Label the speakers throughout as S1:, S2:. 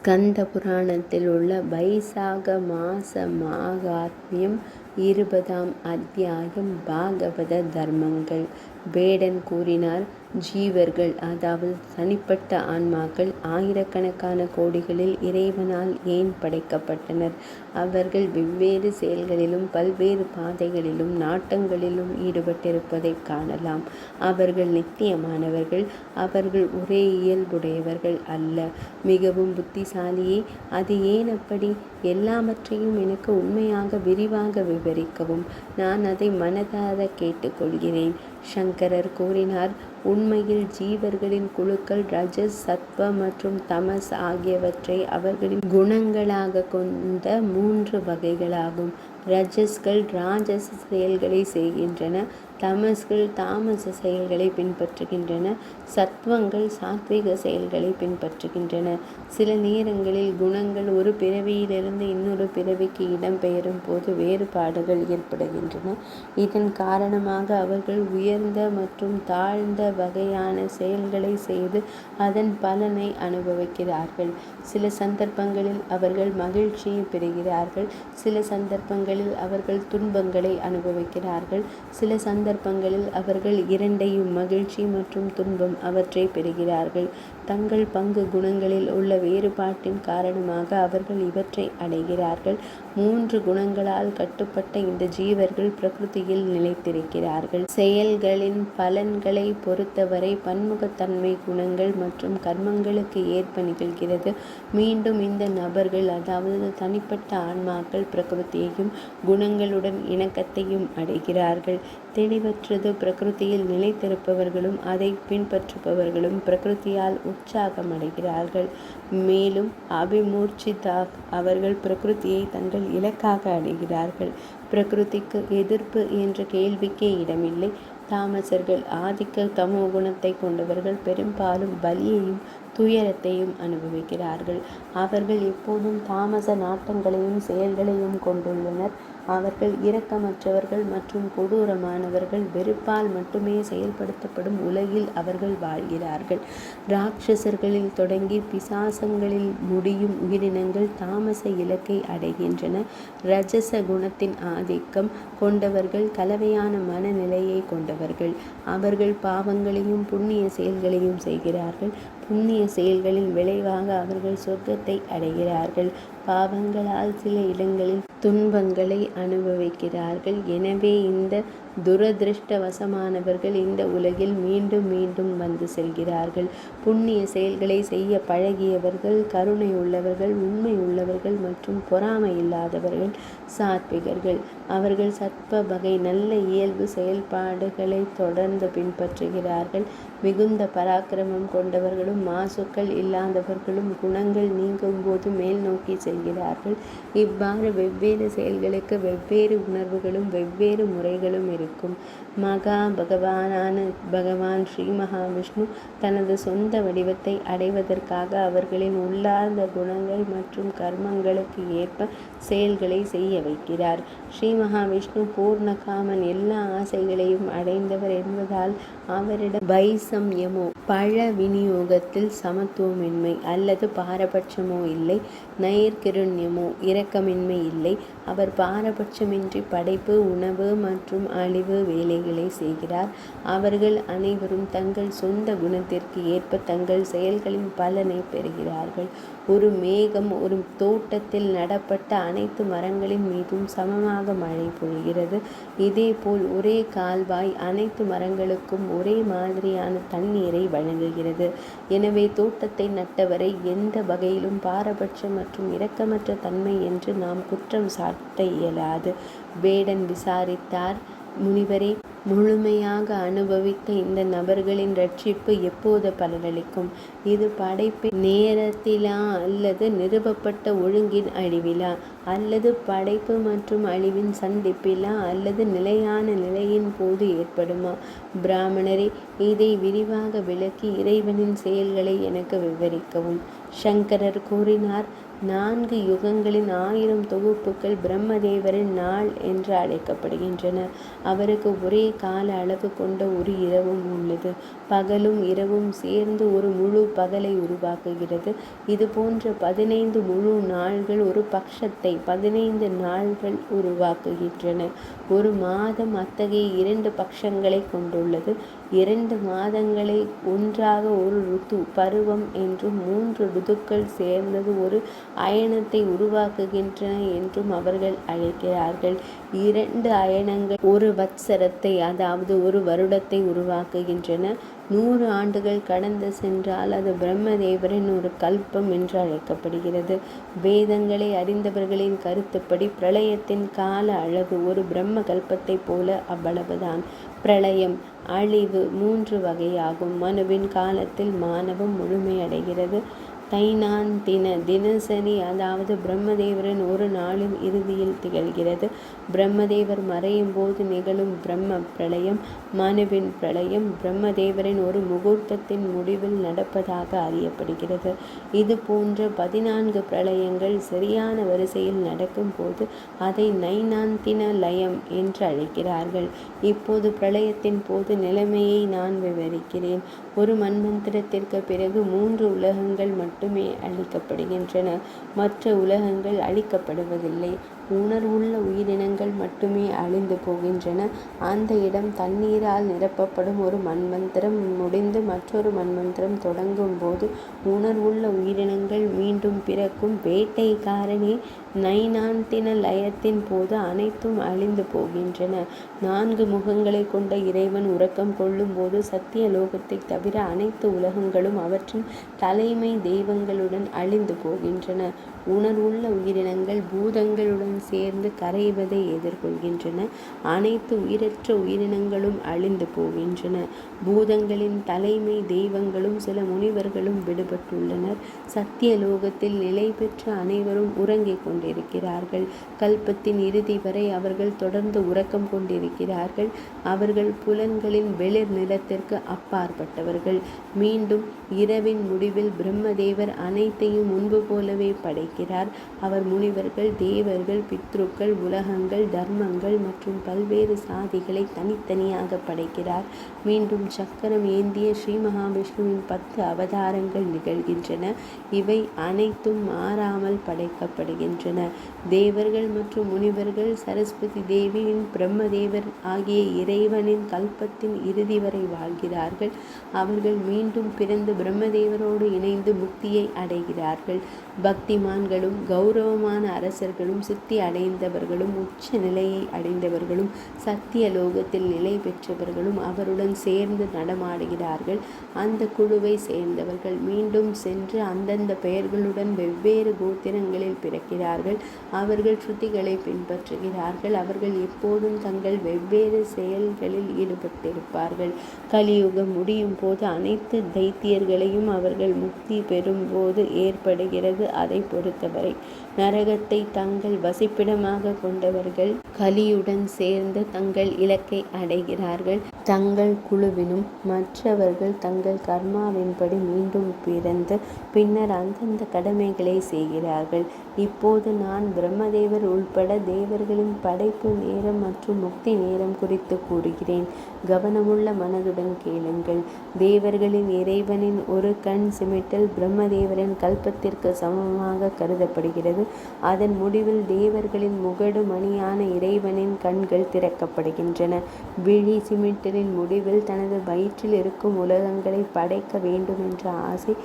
S1: ஸ்கந்த புராணத்தில் உள்ள வைசாக மாச மகாத்மியம் 20ஆம் அத்தியாயம். பாகவத தர்மங்கள். வேடன் கூறினார், ஜீவர்கள் அதாவது தனிப்பட்ட ஆன்மாக்கள் ஆயிரக்கணக்கான கோடிகளில் இறைவனால் ஏன் படைக்கப்பட்டனர்? அவர்கள் வெவ்வேறு செயல்களிலும் பல்வேறு பாதைகளிலும் நாட்டங்களிலும் ஈடுபட்டிருப்பதைக் காணலாம். அவர்கள் நித்தியமானவர்கள். அவர்கள் ஒரே இயல்புடையவர்கள் அல்ல. மிகவும் புத்திசாலியே, அது ஏன் அப்படி? எல்லாவற்றையும் எனக்கு உண்மையாக விரிவாக விவரிக்கவும். நான் அதை மனதார கேட்டுக்கொள்கிறேன். சங்கரர் கூறினார், உண்மையில் ஜீவர்களின் குழுக்கள் ரஜஸ், சத்வ மற்றும் தமஸ் ஆகியவற்றை அவர்களின் குணங்களாக கொண்ட 3 வகைகளாகும். ரஜஸ்கள் ராஜச செயல்களை செய்கின்றன, தமஸ்கள் தாமச செயல்களை பின்பற்றுகின்றன, சத்வங்கள் சாத்விக செயல்களை பின்பற்றுகின்றன. சில நேரங்களில் குணங்கள் ஒரு பிறவியிலிருந்து இன்னொரு பிறவிக்கு இடம்பெயரும் போது வேறுபாடுகள் ஏற்படுகின்றன. இதன் காரணமாக அவர்கள் உயர்ந்த மற்றும் தாழ்ந்த வகையான செயல்களை செய்து அதன் பலனை அனுபவிக்கிறார்கள். சில சந்தர்ப்பங்களில் அவர்கள் மகிழ்ச்சியை பெறுகிறார்கள், சில சந்தர்ப்பங்களில் அவர்கள் துன்பங்களை அனுபவிக்கிறார்கள், சில சந்தர்ப்பங்களில் அவர்கள் இரண்டையும், மகிழ்ச்சி மற்றும் துன்பம், அவற்றை பெறுகிறார்கள். தங்கள் பங்கு குணங்களில் உள்ள வேறுபாட்டின் காரணமாக அவர்கள் இவற்றை அடைகிறார்கள். 3 குணங்களால் கட்டுப்பட்ட இந்த ஜீவர்கள் பிரகிருதியில் நிலைத்திருக்கிறார்கள். செயல்களின் பலன்களை பொறுத்தவரை பன்முகத்தன்மை குணங்கள் மற்றும் கர்மங்களுக்கு ஏற்ப நிகழ்கிறது. மீண்டும் இந்த நபர்கள் அதாவது தனிப்பட்ட ஆன்மாக்கள் பிரகிருதியையும் குணங்களுடன் இணக்கத்தையும் அடைகிறார்கள். தெளிவற்றது பிரகிருதியில் நிலைத்திருப்பவர்களும் அதை பின்பற்றுபவர்களும் பிரகிருதியால் உற்சாகம் அடைகிறார்கள். மேலும் அபிமூர்ச்சிதாக அவர்கள் பிரகிருதியை தங்கள் இலக்காக அடைகிறார்கள். பிரகிருதிக்கு எதிர்ப்பு என்ற கேள்விக்கே இடமில்லை. தாமசர்கள், ஆதிக்க தமோ குணத்தை கொண்டவர்கள் பெரும்பாலும் பலியையும் துயரத்தையும் அனுபவிக்கிறார்கள். அவர்கள் எப்போதும் தாமச நாட்டங்களையும் செயல்களையும் கொண்டுள்ளனர். அவர்கள் இரக்கமற்றவர்கள் மற்றும் கொடூரமானவர்கள். வெறுப்பால் மட்டுமே செயல்படுத்தப்படும் உலகில் அவர்கள் வாழ்கிறார்கள். ராட்சசர்களில் தொடங்கி பிசாசங்களில் முடியும் உயிரினங்கள் தாமச இலக்கை அடைகின்றன. ரஜச குணத்தின் ஆதிக்கம் கொண்டவர்கள் கலவையான மனநிலையை கொண்டவர்கள். அவர்கள் பாவங்களையும் புண்ணிய செயல்களையும் செய்கிறார்கள். புண்ணிய செயல்களின் விளைவாக அவர்கள் சொர்க்கத்தை அடைகிறார்கள். பாவங்களால் சில இடங்களில் துன்பங்களை அனுபவிக்கிறார்கள். எனவே இந்த துரதிருஷ்டவசமானவர்கள் இந்த உலகில் மீண்டும் மீண்டும் வந்து செல்கிறார்கள். புண்ணிய செயல்களை செய்ய பழகியவர்கள் கருணை உள்ளவர்கள், உண்மை உள்ளவர்கள் மற்றும் பொறாமை இல்லாதவர்கள் சாத்விகர்கள். அவர்கள் சத்வ வகை நல்ல இயல்பு செயல்பாடுகளை தொடர்ந்து பின்பற்றுகிறார்கள். மிகுந்த பராக்கிரமம் கொண்டவர்களும் மாசுக்கள் இல்லாதவர்களும் குணங்கள் நீங்கும் போது மேல் நோக்கி செல்கிறார்கள். இவ்வாறு வெவ்வேறு செயல்களுக்கு வெவ்வேறு உணர்வுகளும் வெவ்வேறு முறைகளும் இருக்கும். மகா பகவானான பகவான் ஸ்ரீ மகாவிஷ்ணு தனது சொந்த வடிவத்தை அடைவதற்காக அவர்களின் உள்ளார்ந்த குணங்கள் மற்றும் கர்மங்களுக்கு ஏற்ப செயல்களை செய்ய வைக்கிறார். ஸ்ரீ மகாவிஷ்ணு பூர்ணகாமன், எல்லா ஆசைகளையும் அடைந்தவர் என்பதால் அவரிடம் வைசம்யமோ பழ விநியோகத்தில் சமத்துவமின்மை அல்லது பாரபட்சமோ இல்லை. நைர்கிருண்யமோ இரக்கமின்மை இல்லை. அவர் பாரபட்சமின்றி படைப்பு, உணவு மற்றும் அழிவு வேலைகளை செய்கிறார். அவர்கள் அனைவரும் தங்கள் சொந்த குணத்திற்கு ஏற்ப தங்கள் செயல்களின் பலனை பெறுகிறார்கள். ஒரு மேகம் ஒரு தோட்டத்தில் நடப்பட்ட அனைத்து மரங்களின் மீதும் சமமாக மழை பொழிகிறது. இதேபோல் ஒரே கால்வாய் அனைத்து மரங்களுக்கும் ஒரே மாதிரியான தண்ணீரை வழங்குகிறது. எனவே தோட்டத்தை நட்டவரை எந்த வகையிலும் பாரபட்சம் மற்றும் இரக்கமற்ற தன்மை என்று நாம் குற்றம் சாட்ட இயலாது. வேடன் விசாரித்தார், முனிவரே, முழுமையாக அனுபவித்த இந்த நபர்களின் ரட்சிப்பு எப்போது பலனளிக்கும்? இது படைப்பின் நேரத்திலா அல்லது நிறுவப்பட்ட ஒழுங்கின் அழிவிலா அல்லது படைப்பு மற்றும் அழிவின் சந்திப்பிலா அல்லது நிலையான நிலையின் போது ஏற்படுமா? பிராமணரே, இதை விரிவாக விளக்கி இறைவனின் செயல்களை எனக்கு விவரிக்கவும். சங்கரர் கூறினார், 4 யுகங்களின் 1000 தொகுப்புகள் பிரம்மதேவரின் நாள் என்று அழைக்கப்படுகின்றன. அவருக்கு ஒரே கால அளவு கொண்ட ஒரு இரவும் உள்ளது. பகலும் இரவும் சேர்ந்து ஒரு முழு பகலை உருவாக்குகிறது. இது போன்ற 15 முழு நாள்கள் ஒரு பக்ஷத்தை 15 நாள்கள் உருவாக்குகின்றன. ஒரு மாதம் அத்தகைய 2 பக்ஷங்களை கொண்டுள்ளது. 2 மாதங்களை ஒன்றாக ஒரு ருத்து பருவம் என்றும் 3 ருதுக்கள் சேர்ந்தது ஒரு அயனத்தை உருவாக்குகின்றன என்றும் அவர்கள் அழைக்கிறார்கள். 2 அயனங்கள் ஒரு வத்சரத்தை அதாவது ஒரு வருடத்தை உருவாக்குகின்றன. 100 ஆண்டுகள் கடந்து சென்றால் அது பிரம்மதேவரின் ஒரு கல்பம் என்று அழைக்கப்படுகிறது. வேதங்களை அறிந்தவர்களின் கருத்துப்படி பிரளயத்தின் கால அளவு ஒரு பிரம்ம கல்பத்தை போல அவ்வளவுதான். பிரளயம் அழிவு 3 வகையாகும். மனுவின் காலத்தில் மானவம் முழுமையடைகிறது. தைனாந்தின தினசரி அதாவது பிரம்மதேவரின் ஒரு நாளின் இறுதியில் திகழ்கிறது. பிரம்மதேவர் மறையும் போது நிகழும் பிரம்ம பிரளயம் மனுவின் பிரளயம் பிரம்மதேவரின் ஒரு முகூர்த்தத்தின் முடிவில் நடப்பதாக அறியப்படுகிறது. இது போன்ற 14 பிரளயங்கள் சரியான வரிசையில் நடக்கும் போது அதை நைனாந்தின லயம் என்று அழைக்கிறார்கள். இப்போது பிரளயத்தின் போது நிலைமையை நான் விவரிக்கிறேன். ஒரு மன்வந்திரத்திற்கு பிறகு 3 உலகங்கள் மட்டுமே அழிக்கப்படுகின்றன. மற்ற உலகங்கள் அழிக்கப்படுவதில்லை. உணர்வுள்ள உயிரினங்கள் மட்டுமே அழிந்து போகின்றன. அந்த இடம் தண்ணீரால் நிரப்பப்படும். ஒரு மன்வந்திரம் முடிந்து மற்றொரு மன்வந்திரம் தொடங்கும் போது உணர்வுள்ள உயிரினங்கள் மீண்டும் பிறக்கும். வேட்டைக்காரனே, நைனாந்தின லயத்தின் போது அனைத்தும் அழிந்து போகின்றன. 4 முகங்களை கொண்ட இறைவன் உறக்கம் கொள்ளும் போது சத்திய லோகத்தை தவிர அனைத்து உலகங்களும் அவற்றின் தலைமை தெய்வங்களுடன் அழிந்து போகின்றன. உணர்வுள்ள உயிரினங்கள் பூதங்களுடன் சேர்ந்து கரைவதை எதிர்கொள்கின்றன. அனைத்து உயிரற்ற உயிரினங்களும் அழிந்து போகின்றன. பூதங்களின் தலைமை தெய்வங்களும் சில முனிவர்களும் விடுபட்டுள்ளனர். சத்திய லோகத்தில் நிலை பெற்ற அனைவரும் உறங்கிக் கொண்டிருக்கிறார்கள். கல்பத்தின் இறுதி வரை அவர்கள் தொடர்ந்து உறக்கம் கொண்டிருக்கிறார்கள். அவர்கள் புலன்களின் வெளிர் நிலத்திற்கு அப்பாற்பட்டவர்கள். மீண்டும் இரவின் முடிவில் பிரம்மதேவர் அனைத்தையும் முன்பு போலவே படைக்கிறார். அவர் முனிவர்கள், தேவர்கள், பித்ருக்கள், உலகங்கள், தர்மங்கள் மற்றும் பல்வேறு சாதிகளை தனித்தனியாக படைக்கிறார். மீண்டும் சக்கரம் ஏந்திய ஸ்ரீ மகாவிஷ்ணுவின் 10 அவதாரங்கள் நிகழ்கின்றன. இவை அனைத்தும் மாறாமல் படைக்கப்படுகின்றன. தேவர்கள் மற்றும் முனிவர்கள் சரஸ்வதி தேவியின் பிரம்மதேவர் ஆகிய இறைவனின் கல்பத்தின் இறுதி வரை வாழ்கிறார்கள். அவர்கள் மீண்டும் பிறந்து பிரம்மதேவரோடு இணைந்து முக்தியை அடைகிறார்கள். பக்திமான்களும் கௌரவமான அரசர்களும் சித்தி அடைந்தவர்களும் உச்ச நிலையை அடைந்தவர்களும் சத்திய லோகத்தில் நிலை பெற்றவர்களும் அவருடன் சேர்ந்து நடமாடுகிறார்கள். அந்த குழுவை சேர்ந்தவர்கள் மீண்டும் சென்று அந்தந்த பெயர்களுடன் வெவ்வேறு கோத்திரங்களில் பிறக்கிறார்கள். அவர்கள் ஸ்ருதிகளை பின்பற்றுகிறார்கள். அவர்கள் எப்போதும் தங்கள் வெவ்வேறு செயல்களில் ஈடுபட்டிருப்பார்கள். கலியுகம் முடியும் போது அனைத்து தைத்தியர்களையும் அவர்கள் முக்தி பெறும்போது ஏற்படுகிறது. அதை பொறுத்தவரை நரகத்தை தங்கள் வசிப்பிடமாக கொண்டவர்கள் கலியுடன் சேர்ந்து தங்கள் இலக்கை அடைகிறார்கள். தங்கள் குழுவினும் மற்றவர்கள் தங்கள் கர்மாவின்படி மீண்டும் பிறந்து பின்னர் அந்தந்த கடமைகளை செய்கிறார்கள். இப்போது நான் பிரம்மதேவர் உள்பட தேவர்களின் படைப்பு நேரம் மற்றும் முக்தி நேரம் குறித்து கூறுகிறேன். கவனமுள்ள மனதுடன் கேளுங்கள். தேவர்களின் இறைவனின் ஒரு கண் சிமிட்டல் பிரம்மதேவரின் கல்பத்திற்கு சமமாக கருதப்படுகிறது. அதன் முடிவில் தேவர்களின் முகடு மணியான இறைவனின் கண்கள் திறக்கப்படுகின்றன. விழி சிமிட்டலின் முடிவில் தனது வயிற்றில் இருக்கும் உலகங்களை படைக்க வேண்டும் என்ற ஆசை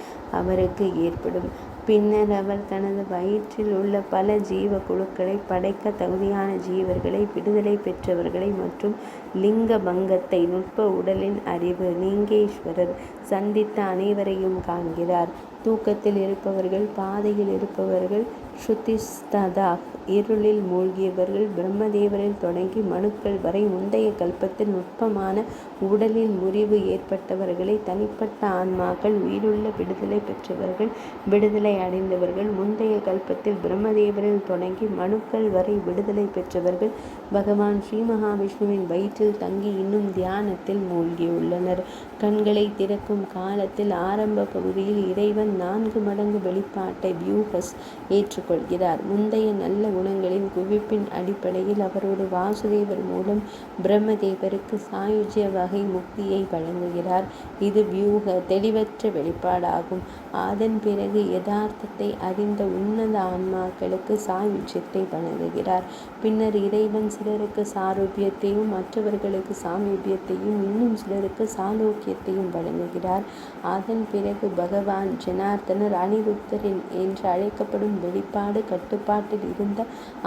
S1: அவருக்கு ஏற்படும். பின்னர் அவர் தனது வயிற்றில் உள்ள பல ஜீவ குழுக்களை படைக்க தகுதியான ஜீவர்களை, விடுதலை பெற்றவர்களை மற்றும் லிங்க பங்கத்தை நுட்ப உடலின் அறிவு லிங்கேஸ்வரர் சந்தித்த அனைவரையும் காண்கிறார். தூக்கத்தில் இருப்பவர்கள், பாதையில் இருப்பவர்கள், ஸ்ருதிஸ்ததா இருளில் மூழ்கியவர்கள், பிரம்மதேவரில் தொடங்கி மனுக்கள் வரை முந்தைய கல்பத்தில் நுட்பமான உடலின் முறிவு ஏற்பட்டவர்களை, தனிப்பட்ட ஆன்மாக்கள், உயிருள்ள விடுதலை பெற்றவர்கள், விடுதலை அடைந்தவர்கள், முந்தைய கல்பத்தில் பிரம்மதேவரில் தொடங்கி மனுக்கள் வரை விடுதலை பெற்றவர்கள், பகவான் ஸ்ரீ மகாவிஷ்ணுவின் வயிற்றில் தங்கி இன்னும் தியானத்தில் மூழ்கியுள்ளனர். கண்களை திறக்கும் காலத்தில் ஆரம்ப பகுதியில் இறைவன் குணங்களின் 4 மடங்கு வெளிப்பாட்டை வியூகஸ் ஏற்றுக்கொள்கிறார். முந்தைய நல்ல குணங்களின் குவிப்பின் அடிப்படையில் அவரோடு வாசுதேவர் மூலம் பிரம்மதேவருக்கு சாயுஜ்ய வகை முக்தியை வழங்குகிறார். இது வியூக தெளிவற்ற வெளிப்பாடாகும். அதன் பிறகு யதார்த்தத்தை அறிந்த உன்னத ஆன்மாக்களுக்கு சாயுஜ்யத்தை வழங்குகிறார். பின்னர் இறைவன் சிலருக்கு சாரூபியத்தையும் மற்றவர்களுக்கு சாமீபியத்தையும் இன்னும் சிலருக்கு சாலோக்கியத்தையும் வழங்குகிறார். அதன் பிறகு பகவான் ஜனார்த்தனர் அனிருத்தரின் என்று அழைக்கப்படும் வெளிப்பாடு கட்டுப்பாட்டில் இருந்த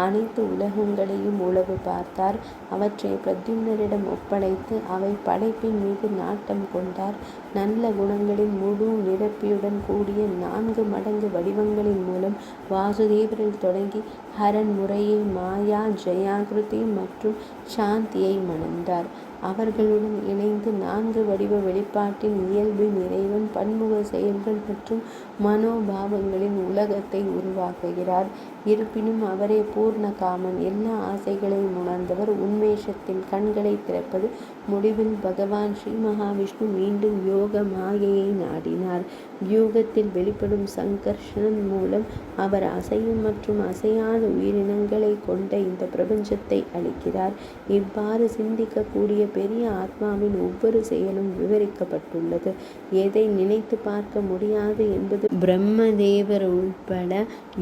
S1: அனைத்து உலகங்களையும் உளவு பார்த்தார். அவற்றை பிரத்யும்னரிடம் ஒப்படைத்து அவை படைப்பின் மீது நாட்டம் கொண்டார். நல்ல குணங்களின் முழு நிரப்பியுடன் கூடிய 4 மடங்கு வடிவங்களின் மூலம் வாசுதேவரில் தொடங்கி ஹரன் முறையே மாயா, ஜயாகிருதி மற்றும் சாந்தியை மணந்தார். அவர்களுடன் இணைந்து 4 வடிவ வெளிப்பாட்டின் இயல்பின் இறைவன் பன்முக செயல்கள் மற்றும் மனோபாவங்களின் உலகத்தை உருவாக்குகிறார். இருப்பினும் அவரே பூர்ண காமன், எல்லா ஆசைகளையும் உணர்ந்தவர், உன்மேஷத்தின் கண்களை திறப்பது. முடிவில் பகவான் ஸ்ரீ மகாவிஷ்ணு மீண்டும் யோக மாயையை நாடினார். வியூகத்தில் வெளிப்படும் சங்கர்ஷன் மூலம் அவர் அசையும் மற்றும் அசையாத உயிரினங்களை கொண்ட இந்த பிரபஞ்சத்தை அளிக்கிறார். இவ்வாறு சிந்திக்கக்கூடிய பெரிய ஆத்மாவின் ஒவ்வொரு செயலும் விவரிக்கப்பட்டுள்ளது. எதை நினைத்து பார்க்க முடியாது என்பது பிரம்மதேவர் உள்பட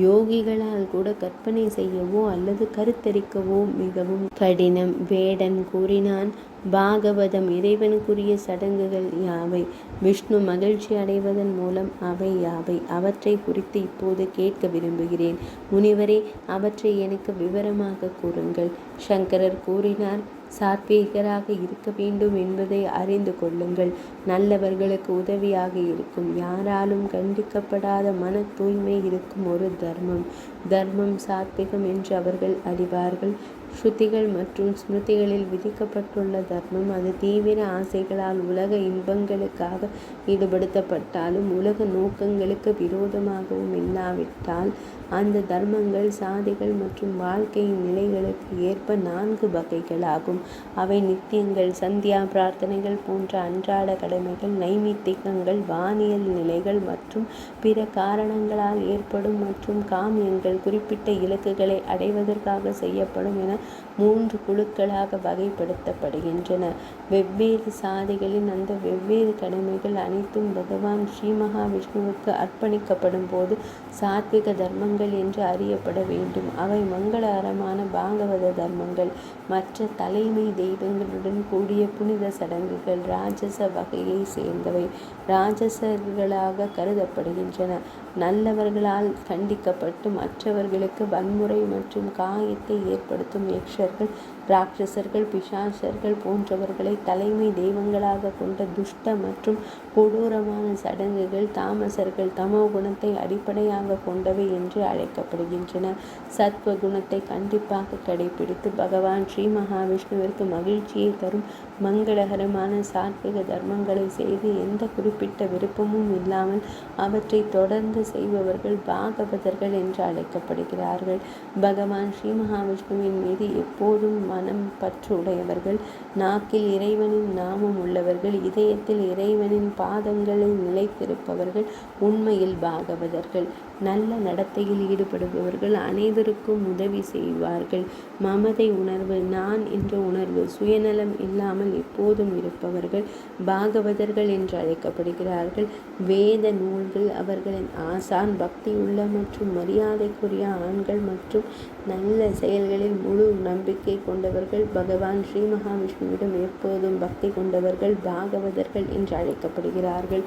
S1: யோகிகளால் கூட கற்பனை செய்யவோ அல்லது கருத்தரிக்கவோ மிகவும் கடினம். வேடன் கூறினான், பாகவதம் இறைவனுக்குரிய சடங்குகள் யாவை? விஷ்ணு மகிழ்ச்சி அடைவதன் மூலம் அவை யாவை? அவற்றை குறித்து இப்போது கேட்க விரும்புகிறேன். முனிவரே, அவற்றை எனக்கு விவரமாக கூறுங்கள். சங்கரர் கூறினார், சாத்வீகராக இருக்க வேண்டும் என்பதை அறிந்து கொள்ளுங்கள். நல்லவர்களுக்கு உதவியாக இருக்கும், யாராலும் கண்டிக்கப்படாத மன தூய்மை இருக்கும் ஒரு தர்மம். தர்மம் சாத்விகம் என்று அவர்கள் அறிவார்கள். ஸ்ருதிகள் மற்றும் ஸ்மிருதிகளில் விதிக்கப்பட்டுள்ள தர்மம் அது தீவிர ஆசைகளால் உலக இன்பங்களுக்காக ஈடுபடுத்தப்பட்டாலும் உலக நோக்கங்களுக்கு விரோதமாகவும் இல்லாவிட்டால் அந்த தர்மங்கள் சாதிகள் மற்றும் வாழ்க்கையின் நிலைகளுக்கு ஏற்ப 4 வகைகளாகும். அவை நித்தியங்கள், சந்தியா பிரார்த்தனைகள் போன்ற அன்றாட கடமைகள், நைமித்திகங்கள், வானியல் நிலைகள் மற்றும் பிற காரணங்களால் ஏற்படும் மற்றும் காமியங்கள் குறிப்பிட்ட இலக்குகளை அடைவதற்காக செய்யப்படும் என 3 குழுக்களாக வகைப்படுத்தப்படுகின்றன. வெவ்வேறு சாதிகளின் அந்த வெவ்வேறு கடமைகள் அனைத்தும் பகவான் ஸ்ரீ மகாவிஷ்ணுவுக்கு அர்ப்பணிக்கப்படும் போது சாத்விக தர்மங்கள் என்று அறியப்பட வேண்டும். அவை மங்களகரமான பாகவத தர்மங்கள். மற்ற தலைமை தெய்வங்களுடன் கூடிய புனித சடங்குகள் ராஜச வகையை சேர்ந்தவை, ராஜசர்களாக கருதப்படுகின்றன. நல்லவர்களால் கண்டிக்கப்பட்டு மற்றவர்களுக்கு வன்முறை மற்றும் காயத்தை ஏற்படுத்தும் யக்ஷர்கள், ராட்சசர்கள், பிசாசர்கள் போன்றவர்களை தலைமை தெய்வங்களாக கொண்ட துஷ்ட மற்றும் கொடூரமான சடங்குகள் தாமசர்கள், தமோ குணத்தை அடிப்படையாக கொண்டவை என்று அழைக்கப்படுகின்றன. சத்வ குணத்தை கண்டிப்பாக கடைபிடித்து பகவான் ஸ்ரீ மகாவிஷ்ணுவிற்கு மகிழ்ச்சியை தரும் மங்களகரமான சாத்விக தர்மங்களை செய்து எந்த குறிப்பிட்ட விருப்பமும் இல்லாமல் அவற்றை தொடர்ந்து செய்பவர்கள் பாகவதர்கள் என்று அழைக்கப்படுகிறார்கள். பகவான் ஸ்ரீ மகாவிஷ்ணுவின் மீது எப்போதும் மனம் பற்று உடையவர்கள், நாக்கில் இறைவனின் நாமம் உள்ளவர்கள், இதயத்தில் இறைவனின் பாதங்களில் நிலைத்திருப்பவர்கள் உண்மையில் பாகவதர்கள். நல்ல நடத்தையில் ஈடுபடுபவர்கள் அனைவருக்கும் உதவி செய்வார்கள். மமதை உணர்வு, நான் என்ற உணர்வு, சுயநலம் இல்லாமல் எப்போதும் இருப்பவர்கள் பாகவதர்கள் என்று அழைக்கப்படுகிறார்கள். வேத நூல்கள் அவர்களின் ஆசான், பக்தியுள்ள மற்றும் மரியாதைக்குரிய ஆண்கள் மற்றும் நல்ல செயல்களில் முழு நம்பிக்கை கொண்டவர்கள் பகவான் ஸ்ரீ மகாவிஷ்ணுவிடம் எப்போதும் பக்தி கொண்டவர்கள் பாகவதர்கள் என்று அழைக்கப்படுகிறார்கள்.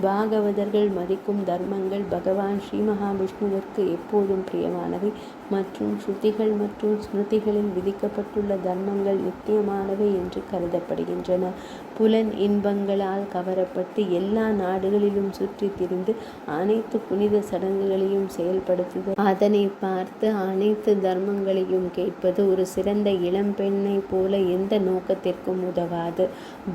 S1: பாகவதர்கள் மதிக்கும் தர்மங்கள் பகவான் ஸ்ரீ மகாவிஷ்ணுவிற்கு எப்போதும் பிரியமானவை மற்றும் ஸ்ருதிகள் மற்றும் ஸ்மிருதிகளில் விதிக்கப்பட்டுள்ள தர்மங்கள் நித்தியமானவை என்று கருதப்படுகின்றன. புலன் இன்பங்களால் கவரப்பட்டு எல்லா நாடுகளிலும் சுற்றி திரிந்து அனைத்து புனித சடங்குகளையும் செயல்படுத்துதல், அதனை பார்த்து அனைத்து தர்மங்களையும் கேட்பது ஒரு சிறந்த இளம்பெண்ணை போல எந்த நோக்கத்திற்கும் உதவாது.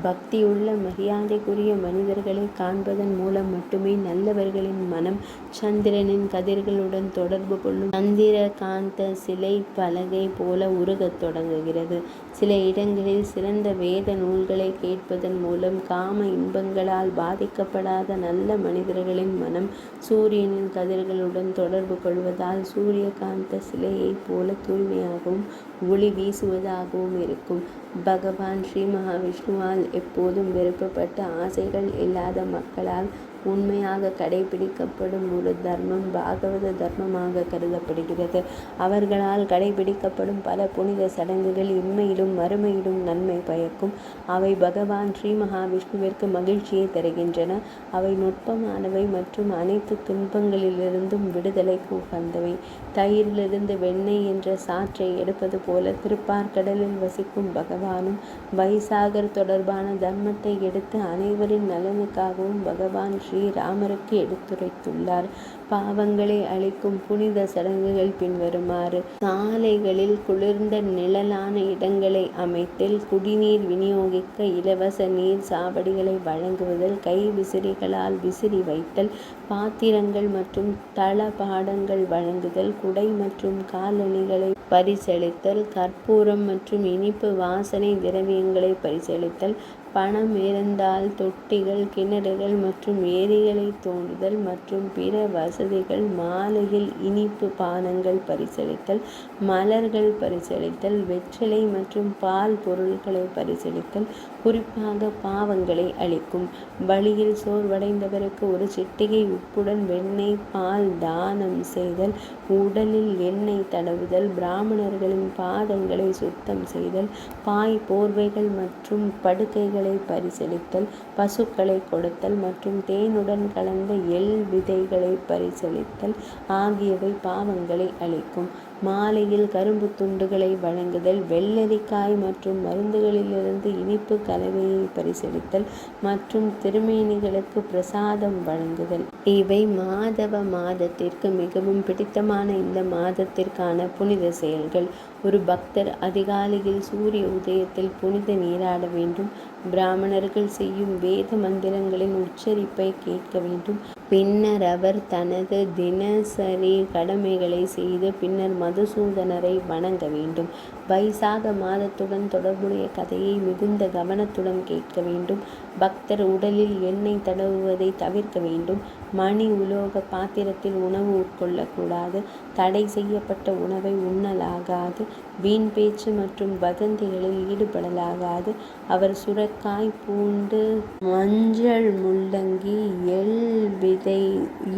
S1: பக்தியுள்ள மரியாதைக்குரிய மனிதர்களை காண்பதன் மூலம் மட்டுமே நல்லவர்களின் மனம் சந்திரனின் சூரியனின் கதிர்களுடன் தொடர்பு கொள்ளும் சந்திர காந்த சிலை பலகை போல உருகத் தொடங்குகிறது. சில இடங்களில் சிறந்த வேத நூல்களை கேட்பதன் மூலம் காம இன்பங்களால் பாதிக்கப்படாத நல்ல மனிதர்களின் மனம் சூரியனின் கதிர்களுடன் தொடர்பு கொள்வதால் சூரியகாந்த சிலையைப் போல தூய்மையாகவும் ஒளி வீசுவதாகவும் இருக்கும். பகவான் ஸ்ரீ மகாவிஷ்ணுவால் எப்போதும் விருப்பப்பட்ட ஆசைகள் இல்லாத மக்களால் உண்மையாக கடைபிடிக்கப்படும் ஒரு தர்மம் பாகவத தர்மமாக கருதப்படுகிறது. அவர்களால் கடைபிடிக்கப்படும் பல புனித சடங்குகள் இம்மையிலும் மறுமையிலும் நன்மை பயக்கும். அவை பகவான் ஸ்ரீ மகாவிஷ்ணுவிற்கு மகிழ்ச்சியை தருகின்றன. அவை நுட்பமானவை மற்றும் அனைத்து துன்பங்களிலிருந்தும் விடுதலைக்கு உகந்தவை. தயிரிலிருந்து வெண்ணெய் என்ற சாற்றை எடுப்பது போல திருப்பார்கடலில் வசிக்கும் பகவானும் வைசாகர் தொடர்பான தர்மத்தை எடுத்து அனைவரின் நலனுக்காகவும் பகவான் ஸ்ரீராமருக்கு எடுத்துரைத்துள்ளார். பாவங்களை அழிக்கும் புனித சடங்குகள் பின்வருமாறு: சாலைகளில் குளிர்ந்த நிழலான இடங்களை அமைத்தல், குடிநீர் விநியோகிக்க இலவச நீர் சாவடிகளை வழங்குவதல், கை விசிறிகளால் விசிறி வைத்தல், பாத்திரங்கள் மற்றும் தளபாடங்கள் வழங்குதல், குடை மற்றும் காலணிகளை பரிசளித்தல், கற்பூரம் மற்றும் இனிப்பு வாசனை திரவியங்களை பரிசளித்தல், பணம் இருந்தால் தொட்டிகள், கிணறுகள் மற்றும் ஏரிகளை தோண்டுதல் மற்றும் பிற வசதிகள், மாலையில் இனிப்பு பானங்கள் பரிசளித்தல், மலர்கள் பரிசளித்தல், வெற்றிலை மற்றும் பால் பொருட்களை பரிசளித்தல் குறிப்பாக பாவங்களை அழிக்கும். பலியில் சோர்வடைந்தவருக்கு ஒரு சிட்டிகை உப்புடன் வெண்ணெய் பால் தானம் செய்தல், உடலில் எண்ணெய் தடவுதல், பிராமணர்களின் பாதங்களை சுத்தம் செய்தல், பாய் போர்வைகள் மற்றும் படுக்கைகளை பரிசளித்தல், பசுக்களை கொடுத்தல் மற்றும் தேனுடன் கலந்த எள் விதைகளை பரிசளித்தல் ஆகியவை பாவங்களை அழிக்கும். மாலையில் கரும்பு துண்டுகளை வழங்குதல், வெள்ளரிக்காய் மற்றும் மருந்துகளிலிருந்து இனிப்பு கலவையை பரிசளித்தல் மற்றும் திருமேனிகளுக்கு பிரசாதம் வழங்குதல் இவை மாதவ மாதத்திற்கு மிகவும் பிடித்தமான இந்த மாதத்திற்கான புனித செயல்கள். ஒரு பக்தர் அதிகாலையில் சூரிய உதயத்தில் புனித நீராட வேண்டும். பிராமணர்கள் செய்யும் வேத மந்திரங்களின் உச்சரிப்பை கேட்க வேண்டும். பின்னர் அவர் தனது தினசரி கடமைகளை செய்து பின்னர் மதுசூதனரை வணங்க வேண்டும். வைசாக மாதத்துடன் தொடர்புடைய கதையை மிகுந்த கவனத்துடன் கேட்க வேண்டும். பக்தர் உடலில் எண்ணெய் தடவுவதை தவிர்க்க வேண்டும். மணி உலோக பாத்திரத்தில் உணவு உட்கொள்ளக்கூடாது. தடை செய்யப்பட்ட உணவை உண்ணலாகாது. வீண் பேச்சு மற்றும் வதந்திகளில் ஈடுபடலாகாது. அவர் சுரக்காய், பூண்டு, மஞ்சள், முள்ளங்கி, எள் விதை,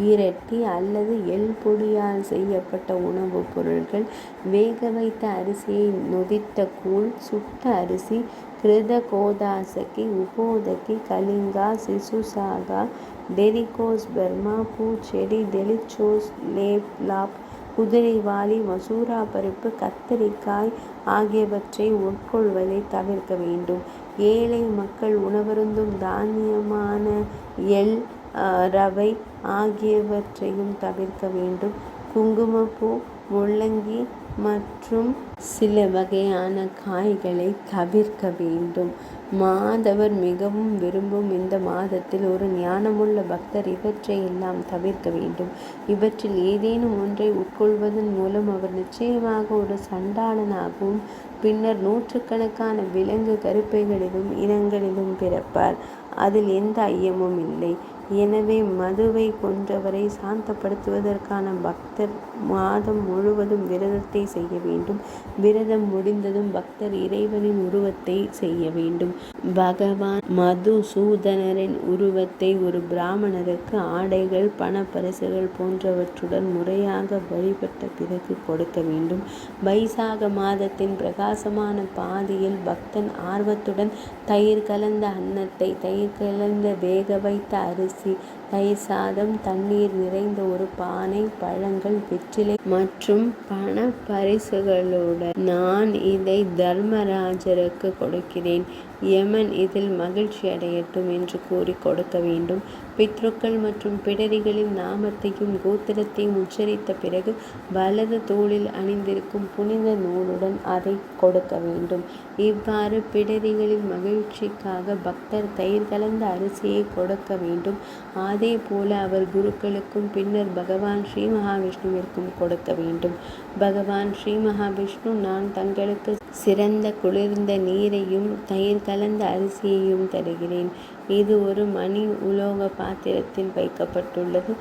S1: ஈரட்டி அல்லது எள் பொடியால் செய்யப்பட்ட உணவுப் பொருட்கள், வேக வைத்த அரிசியை நொதித்த கூழ், சுட்ட அரிசி, கிருத கோதாசகி, உபோதகி, கலிங்கா, சிசுசாகா, டெரிகோஸ், பெர்மா பூச்செடி, டெலிச்சோஸ், லேப்லாப், குதிரைவாலி, மசூரா பருப்பு, கத்தரிக்காய் ஆகியவற்றை உட்கொள்வதை தவிர்க்க வேண்டும். ஏழை மக்கள் உணவருந்தும் தானியமான எள், ரவை ஆகியவற்றையும் தவிர்க்க வேண்டும். குங்குமப்பூ, முள்ளங்கி மற்றும் சில வகையான காய்களை தவிர்க்க வேண்டும். மாதவர் மிகவும் விரும்பும் இந்த மாதத்தில் ஒரு ஞானமுள்ள பக்தர் இவற்றை எல்லாம் தவிர்க்க வேண்டும். இவற்றில் ஏதேனும் ஒன்றை உட்கொள்வதன் மூலம் அவர் நிச்சயமாக ஒரு சண்டாளனாகவும் பின்னர் நூற்றுக்கணக்கான விலங்கு கருப்பைகளிலும் இனங்களிலும் பிறப்பார். அதில் எந்த ஐயமும் இல்லை. எனவே மதுவை கொன்றவரை சாந்தப்படுத்துவதற்கான பக்தர் மாதம் முழுவதும் விரதத்தை செய்ய வேண்டும். விரதம் முடிந்ததும் பக்தர் இறைவனின் உருவத்தை செய்ய வேண்டும். பகவான் மதுசூதனரின் உருவத்தை ஒரு பிராமணருக்கு ஆடைகள், பணப்பரிசுகள் போன்றவற்றுடன் முறையாக வழிபட்ட பிறகு கொடுக்க வேண்டும். வைசாக மாதத்தின் பிரகாசமான பாதியில் பக்தன் ஆர்வத்துடன் தயிர் கலந்த அன்னத்தை, தயிர் கலந்த வேக வைத்த அரிசி, தயிர் சாதம், தண்ணீர் நிறைந்த ஒரு பானை, பழங்கள், வெற்றிலை மற்றும் பண பரிசுகளுடன் நான் இதை தர்மராஜருக்கு கொடுக்கிறேன். யமன் இதில் மகிழ்ச்சி அடையட்டும் என்று கூறி கொடுக்க வேண்டும். பித்ருக்கள் மற்றும் பிடரிகளின் நாமத்தையும் கோத்திரத்தையும் உச்சரித்த பிறகு வலது தோளில் அணிந்திருக்கும் புனித நூலுடன் அதை கொடுக்க வேண்டும். இவ்வாறு பிடரிகளின் மகிழ்ச்சிக்காக பக்தர் தயிர் கலந்த அரிசியை கொடுக்க வேண்டும். ஆதி அதே போல அவர் குருக்களுக்கும் பின்னர் பகவான் ஸ்ரீ மகாவிஷ்ணுவிற்கும் கொடுக்க வேண்டும். பகவான் ஸ்ரீ மகாவிஷ்ணு, நான் தங்களுக்கு சிறந்த குளிர்ந்த நீரையும் தயிர் கலந்த அரிசியையும் தருகிறேன். இது ஒரு மணி உலோக பாத்திரத்தில் வைக்கப்பட்டுள்ளது.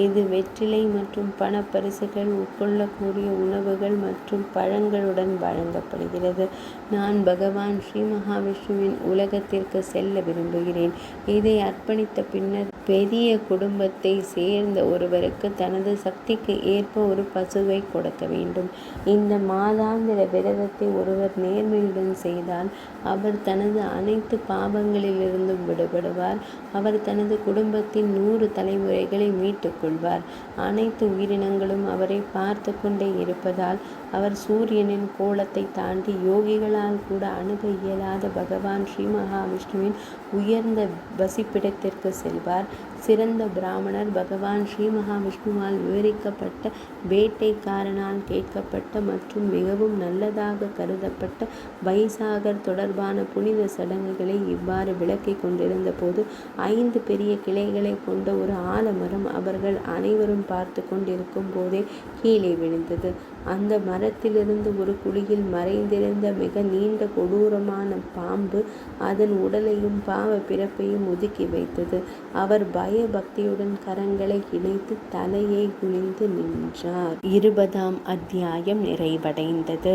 S1: இது வெற்றிலை மற்றும் பணப்பரிசுகள், உட்கொள்ளக்கூடிய உணவுகள் மற்றும் பழங்களுடன் வழங்கப்படுகிறது. நான் பகவான் ஸ்ரீ மகாவிஷ்ணுவின் உலகத்திற்கு செல்ல விரும்புகிறேன். இதை அர்ப்பணித்த பின்னர் பெரிய குடும்பத்தை சேர்ந்த ஒருவருக்கு தனது சக்திக்கு ஏற்ப ஒரு பசுவை கொடுக்க வேண்டும். இந்த மாதாந்திர விரதத்தை ஒருவர் நேர்மையுடன் செய்தால் அவர் தனது அனைத்து பாவங்களிலிருந்தும் விடுபடுவார். அவர் தனது குடும்பத்தின் 100 தலைமுறைகளை மீட்டுக் கொள்வார். அனைத்து உயிரினங்களும் அவரை பார்த்து கொண்டே இருப்பதால் அவர் சூரியனின் கோலத்தை தாண்டி யோகிகளால் கூட அணுக இயலாத பகவான் ஸ்ரீ மகாவிஷ்ணுவின் உயர்ந்த வசிப்பிடத்திற்கு செல்வார். சிறந்த பிராமணர் பகவான் ஸ்ரீ மகாவிஷ்ணுவால் விவரிக்கப்பட்ட, வேட்டைக்காரனால் கேட்கப்பட்ட மற்றும் மிகவும் நல்லதாக கருதப்பட்ட வைசாகர் தொடர்பான புனித சடங்குகளை இவ்வாறு விளக்கிக் கொண்டிருந்த போது 5 பெரிய கிளைகளை கொண்ட ஒரு ஆலமரம் அவர்கள் அனைவரும் பார்த்து கொண்டிருக்கும் போதே கீழே விழுந்தது. அந்த மரத்திலிருந்து ஒரு குழியில் மறைந்திருந்த மிக நீண்ட கொடூரமான பாம்பு அதன் உடலையும் பாவ பிறப்பையும் ஒதுக்கி வைத்தது. அவர் பயபக்தியுடன் கரங்களை இணைத்து தலையை குனிந்து நின்றார். 20ஆம் அத்தியாயம் நிறைவடைந்தது.